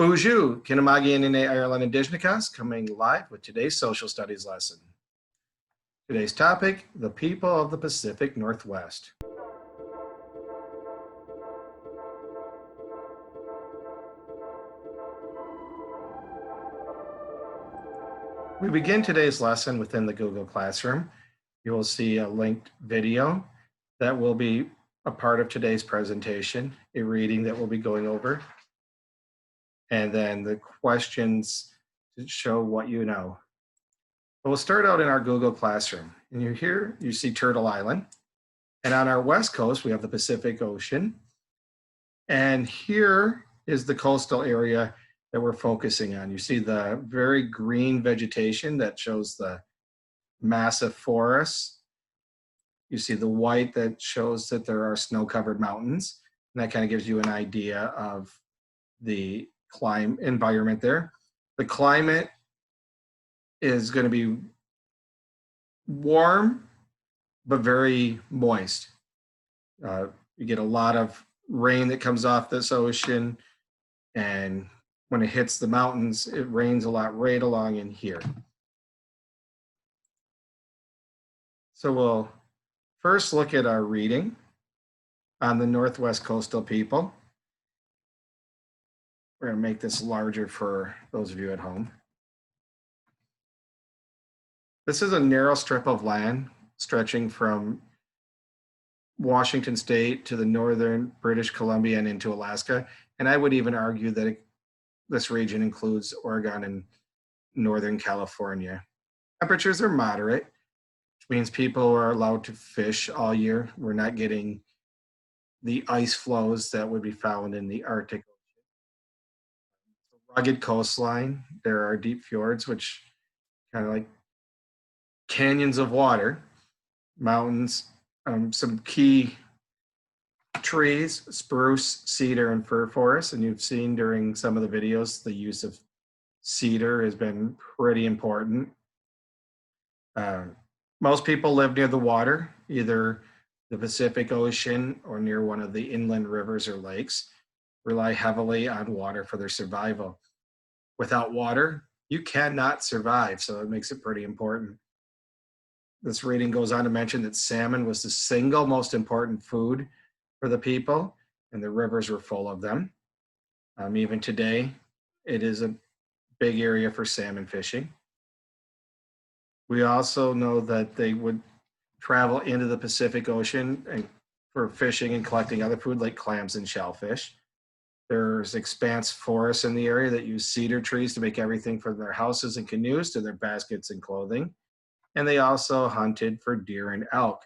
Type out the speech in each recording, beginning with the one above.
Bonjour, Kinamagi and Ireland Indigenicas coming live with today's social studies lesson. Today's topic, the people of the Pacific Northwest. We begin today's lesson within the Google Classroom. You will see a linked video that will be a part of today's presentation, a reading that we'll be going over, and then the questions to show what you know. We'll start out in our Google Classroom. And you see Turtle Island. And on our west coast, we have the Pacific Ocean. And here is the coastal area that we're focusing on. You see the very green vegetation that shows the massive forests. You see the white that shows that there are snow-covered mountains. And that kind of gives you an idea of the environment there. The climate is going to be warm, but very moist. You get a lot of rain that comes off this ocean, and when it hits the mountains, it rains a lot right along in here. So we'll first look at our reading on the Northwest coastal people. We're going to make this larger for those of you at home. This is a narrow strip of land stretching from Washington State to the northern British Columbia and into Alaska. And I would even argue that this region includes Oregon and Northern California. Temperatures are moderate, which means people are allowed to fish all year. We're not getting the ice flows that would be found in the Arctic. Rugged coastline. There are deep fjords, which kind of like canyons of water, mountains, some key trees, spruce, cedar, and fir forests. And you've seen during some of the videos, the use of cedar has been pretty important. Most people live near the water, either the Pacific Ocean or near one of the inland rivers or lakes, rely heavily on water for their survival. Without water, you cannot survive, so it makes it pretty important. This reading goes on to mention that salmon was the single most important food for the people, and the rivers were full of them. Even today, it is a big area for salmon fishing. We also know that they would travel into the Pacific Ocean for fishing and collecting other food like clams and shellfish. There's expanse forests in the area that use cedar trees to make everything from their houses and canoes to their baskets and clothing. And they also hunted for deer and elk,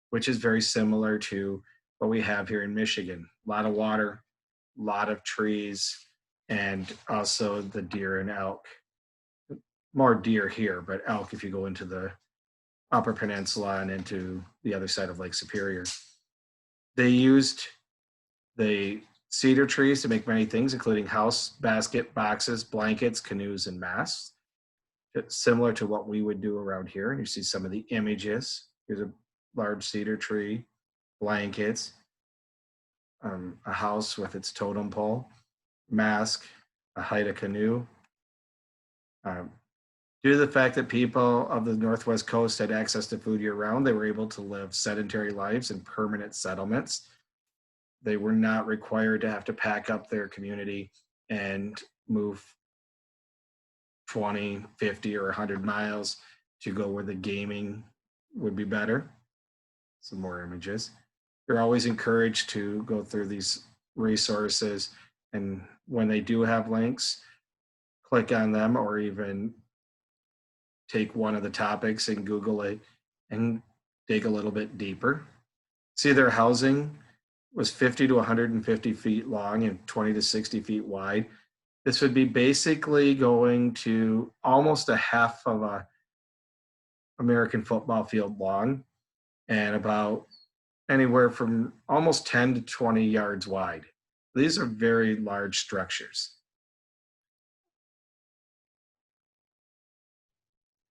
which is very similar to what we have here in Michigan. A lot of water, a lot of trees, and also the deer and elk. More deer here, but elk if you go into the Upper Peninsula and into the other side of Lake Superior. They used the cedar trees to make many things, including house, basket, boxes, blankets, canoes, and masts. It's similar to what we would do around here. And you see some of the images. Here's a large cedar tree, blankets, a house with its totem pole, mast, a Haida canoe. Due to the fact that people of the Northwest coast had access to food year-round, they were able to live sedentary lives in permanent settlements. They were not required to have to pack up their community and move 20, 50, or 100 miles to go where the gaming would be better. Some more images. You're always encouraged to go through these resources, and when they do have links, click on them or even take one of the topics and Google it and dig a little bit deeper. See, their housing was 50 to 150 feet long and 20 to 60 feet wide. This would be basically going to almost a half of a American football field long and about anywhere from almost 10 to 20 yards wide. These are very large structures.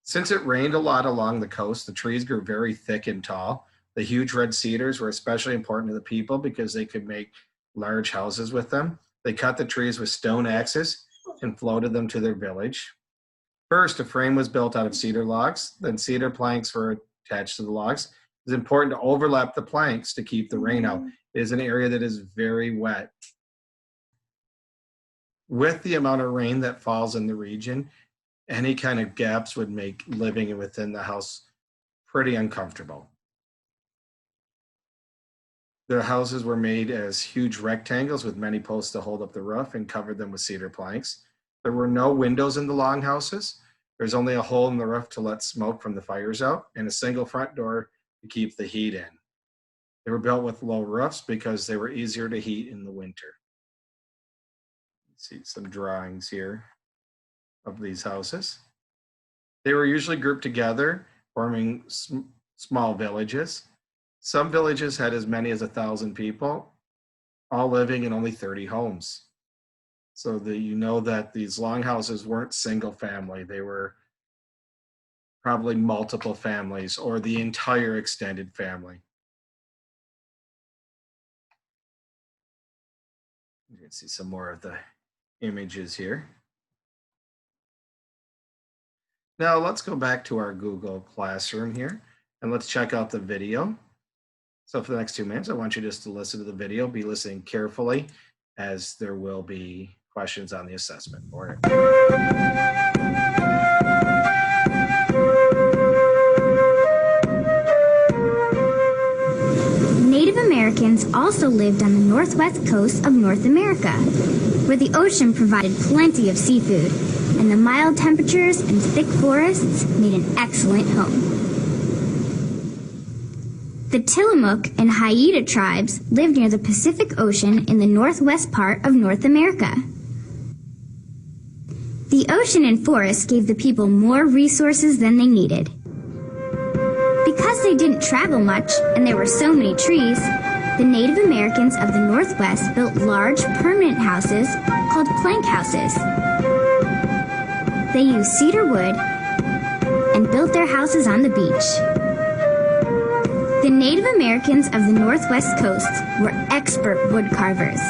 Since it rained a lot along the coast, the trees grew very thick and tall. The huge red cedars were especially important to the people because they could make large houses with them. They cut the trees with stone axes and floated them to their village. First, a frame was built out of cedar logs, then cedar planks were attached to the logs. It's important to overlap the planks to keep the rain out. It is an area that is very wet. With the amount of rain that falls in the region, any kind of gaps would make living within the house pretty uncomfortable. The houses were made as huge rectangles with many posts to hold up the roof and covered them with cedar planks. There were no windows in the longhouses. There's only a hole in the roof to let smoke from the fires out and a single front door to keep the heat in. They were built with low roofs because they were easier to heat in the winter. See some drawings here of these houses. They were usually grouped together, forming small villages. Some villages had as many as 1,000 people, all living in only 30 homes. So that you know that these longhouses weren't single family. They were probably multiple families or the entire extended family. You can see some more of the images here. Now let's go back to our Google Classroom here and let's check out the video. So for the next 2 minutes, I want you just to listen to the video, be listening carefully as there will be questions on the assessment board. Native Americans also lived on the northwest coast of North America, where the ocean provided plenty of seafood, and the mild temperatures and thick forests made an excellent home. The Tillamook and Haida tribes lived near the Pacific Ocean in the northwest part of North America. The ocean and forests gave the people more resources than they needed. Because they didn't travel much and there were so many trees, the Native Americans of the Northwest built large permanent houses called plank houses. They used cedar wood and built their houses on the beach. The Native Americans of the Northwest coast were expert wood carvers.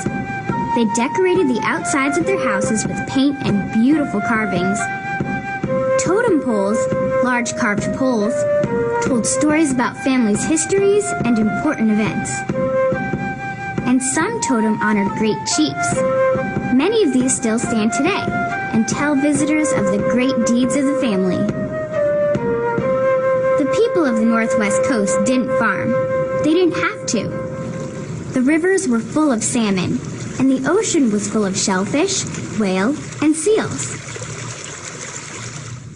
They decorated the outsides of their houses with paint and beautiful carvings. Totem poles, large carved poles, told stories about families' histories and important events. And some totem honored great chiefs. Many of these still stand today and tell visitors of the great deeds of the family. The people of the Northwest coast didn't farm. They didn't have to. The rivers were full of salmon, and the ocean was full of shellfish, whale, and seals.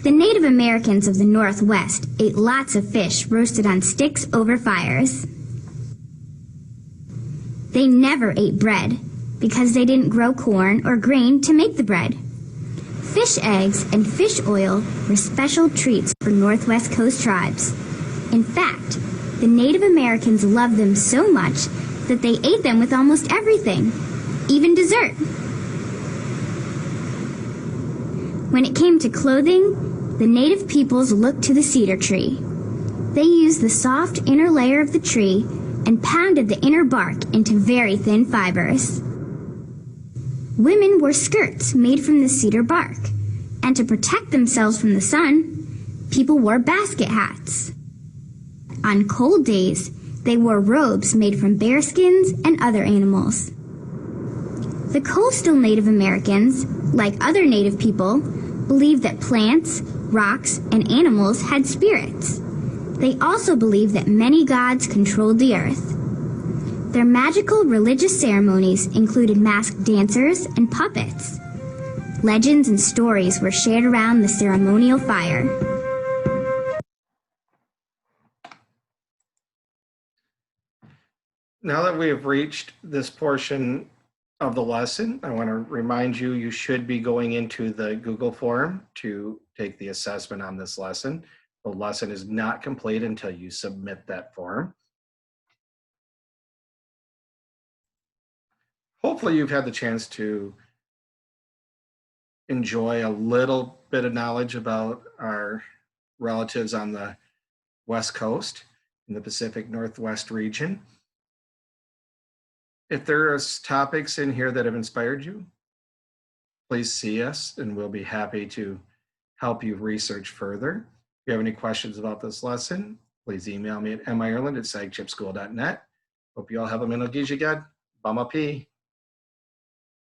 The Native Americans of the Northwest ate lots of fish roasted on sticks over fires. They never ate bread because they didn't grow corn or grain to make the bread. Fish eggs and fish oil were special treats for Northwest Coast tribes. In fact, the Native Americans loved them so much that they ate them with almost everything, even dessert. When it came to clothing, the native peoples looked to the cedar tree. They used the soft inner layer of the tree and pounded the inner bark into very thin fibers. Women wore skirts made from the cedar bark, and to protect themselves from the sun, people wore basket hats. On cold days, they wore robes made from bear skins and other animals. The coastal Native Americans, like other native people, believed that plants, rocks, and animals had spirits. They also believed that many gods controlled the earth. Their magical religious ceremonies included masked dancers and puppets. Legends and stories were shared around the ceremonial fire. Now that we have reached this portion of the lesson, I want to remind you, you should be going into the Google form to take the assessment on this lesson. The lesson is not complete until you submit that form. Hopefully you've had the chance to enjoy a little bit of knowledge about our relatives on the West Coast in the Pacific Northwest region. If there are topics in here that have inspired you, please see us and we'll be happy to help you research further. If you have any questions about this lesson, please email me at mireland@sagchipschool.net. Hope you all have a minal gijigad. Bamapi.